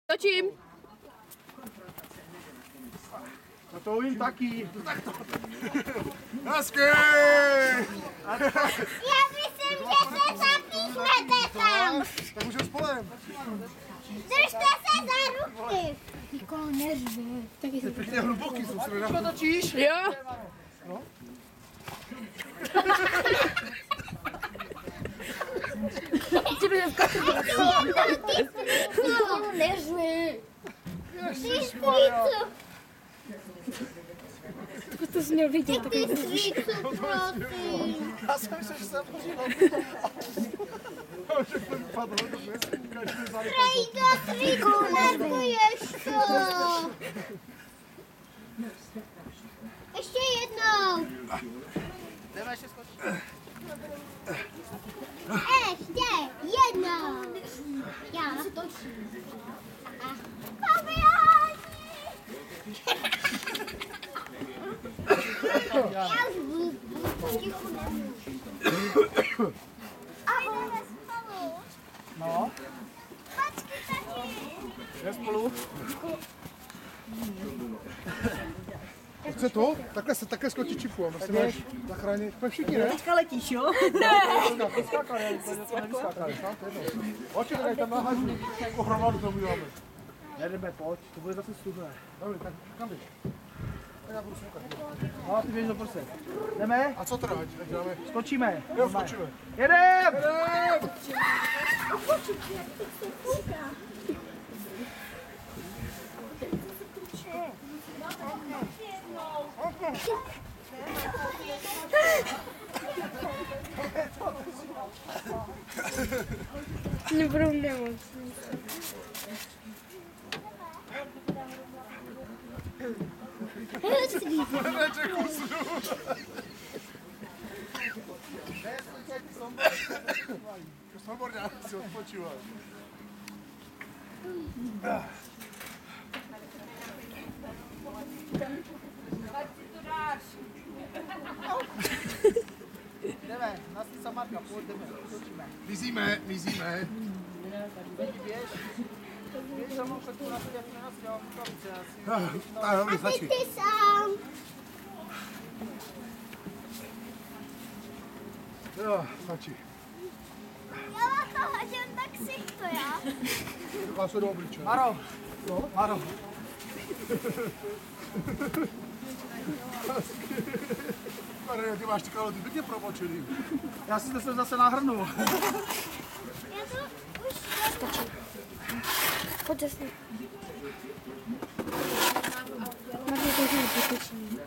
Točím. No to vím taky. Hezky! Já myslím, že se zapíchnete tam. Tak můžeme spolem. Držte se za ruky. Nikoho neřve. Taky se Pěkně hluboký jsou se Co točíš? Jo. No. Nikoho neřve. Ježišmarja. To jsi měl vidět. Ty svícu, prosím. Já jsem myslel, že jsem pořídal. Že jsem padl do měsíčka, každý zadek. Trejdo, svícu, neboješ to. Ještě jednou. Jdeme ještě skočit. Ještě jednou. Já točím. Fabiáni. Já už budu ticho nemůžu. A jdeme spolu. No, Počkej taky. jdeme spolu. Chce to? Takhle skočit čipu. A musíme zachránit. Jsme všichni, ne? Teďka letíš, jo? Skákali, ale to nevyskákali. Oči, tak tam nahážu. Jako hromadu to uděláme. Nejdeme, pojď, to bude zase studné. Dobrý, tak kam jdeš? Tak já budu smukat. No, ty běž do prse. Jdeme, A co teda, ať dáme? skočíme. Jo, skočíme. Jedem! Jedem! Nebudou nemocní. Nečeku snu. Snowboardňák si odpočíval. Jdeme, nás ty Samarka, pojď, jdeme, skočíme. Mizíme, mizíme. Běž. Běž za mnou všetku na sebe, jak mě nastěl, rukavice asi. Tak, dobrý, Ty stačí. ty sám. Jo, stačí. Já vám to hodím tak si to já. Vás do obličeje. Maro, no, Maro. Maria, ty máš ty kalhoty pěkně promočený. Já si to sem zase nahrnu. Já to už stačí. Pojď zase. Máte to, že vytočím.